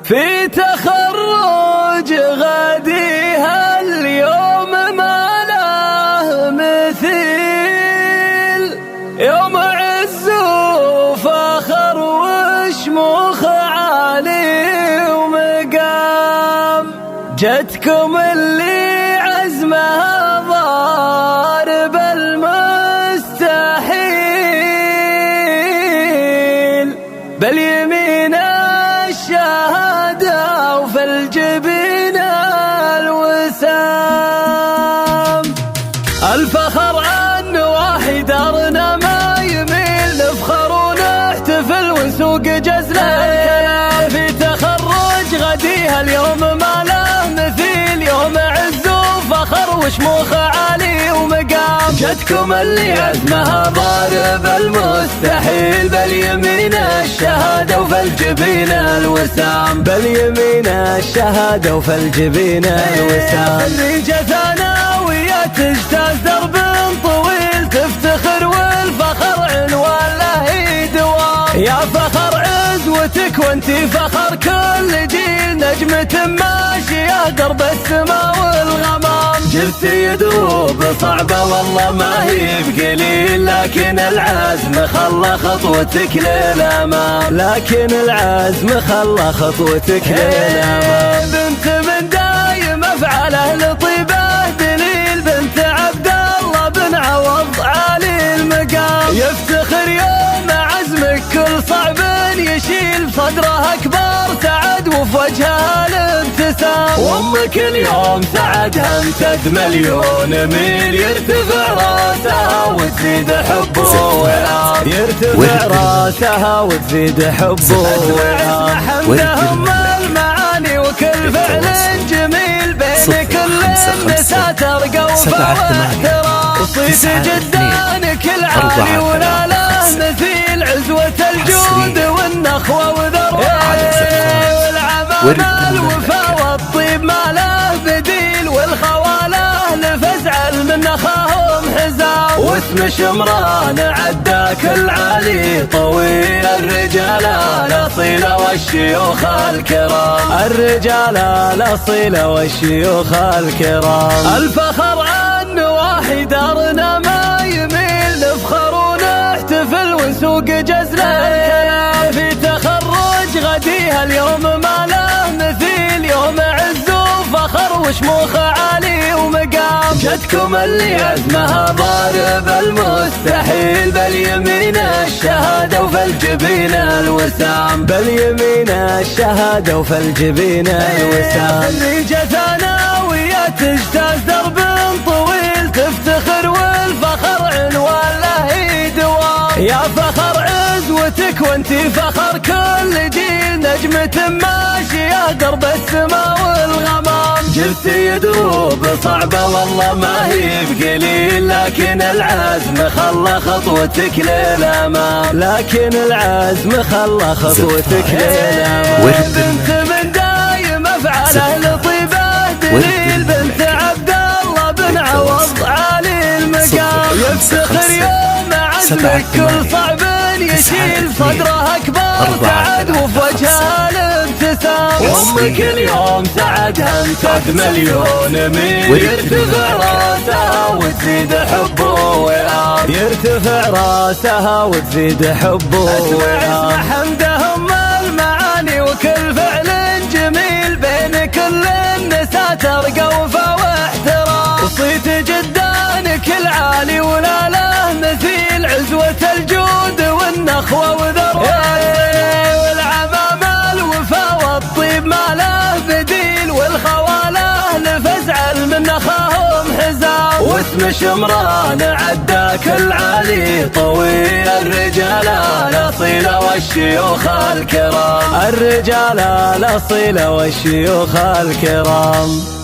في تخرج غديها اليوم ما له مثيل، يوم عز وفخر وشموخ عالي ومقام. جتكم اللي عزمها ضارب المستحيل، باليمين الشهادة وفي الجبين الوسام. الفخر عن واحد دارنا ما يميل، نفخر ونحتفل ونسوق جزلة الكلام. في تخرج غديها اليوم ما له مثيل، يوم عز وفخر وشموخ عالي ومقام. جتكم اللي عزمها ضارب المستحيل، باليمين الشهادة وفي الجبين الوسام. باليمين الشهادة وفي الجبين الوسام. خريجة ثانوية تجتاز درب طويل، تفتخر والفخر عنوان له دوام. يا فخر عزوتك وانتي فخر كل جيل، نجمة ماشية درب السما والغمام. جبتي يدوب صعبة والله ما هي بقليل، لكن العزم خلى خطوتك للأمام. لكن العزم خلى خطوتك للأمام. بنت من دايم أفعاله لطيبة دليل، بنت عبد الله بن عوض عالي المقام. يفتخر يوم عزمك كل صعب يشيل، صدره أكبر سعد وفي وجهها الابتسام. وامك اليوم سعدها امتد مليون ميل، يرتفع راسها وتزيد حبه وإلهام. يرتفع راسها وتزيد حبه وإلهام. حمدهم المعاني وكل فعل جميل، بين كل النساء ترقى وفاء واحترام. وصيت جدانك العالي ولا له مثيل، عزوة الجود والنخوة وذروة والعمامة الوفا والطيب ما له بديل، والخواله لفزع من نخاهم حزام. واسم شمران عداك العالي طويل، الرجال الأصيلة والشيوخ الكرام. الرجال الأصيلة والشيوخ الكرام. الفخر عن واحد دارنا ما يميل، نفخر ونحتفل ونسوق جزلة الكلام. في تخرج غديها اليوم ما له مثيل، يوم عز وفخر وشموخ عالي ومقام. جتكم اللي عزمها ضارب المستحيل، باليمين الشهادة وفي الجبين الوسام. باليمين الشهادة وفي الجبين الوسام. خريجة ثانوية تجتاز درب طويل، تفتخر والفخر عنوان له دوام. يا فخر عزوتك وانتي فخر كل جيل، نجمة ماشية درب السما والغمام. جبتي يدوب صعبة والله ما هي بقليل، لكن العزم خلى خطوتك للأمام. لكن العزم خلى خطوتك للأمام. بنت من دايم أفعاله لطيبة دليل، بنت عبد الله بن عوض عالي المقام. يفتخر يوم عزمك كل صعب يشيل، صدره أكبر سعد وفي وجهها الابتسام. وامك اليوم سعدها امتد مليون ميل، يرتفع راسها وتزيد حبه وإلهام. يرتفع راسها وتزيد حبه وإلهام. اسمع حمدهم المعاني وكل فعل جميل، بين كل النساء ترقى وفاء واحترام. وصيت جدانك العالي ولا له مثيل، عزوة الجود والنخوة وذروة والعمامة الوفا والطيب ما له بديل، والخواله لفزع من نخاهم حزام. واسم شمران عداك العالي طويل، الرجال الأصيلة والشيوخ الكرام. الرجال الأصيلة والشيوخ الكرام.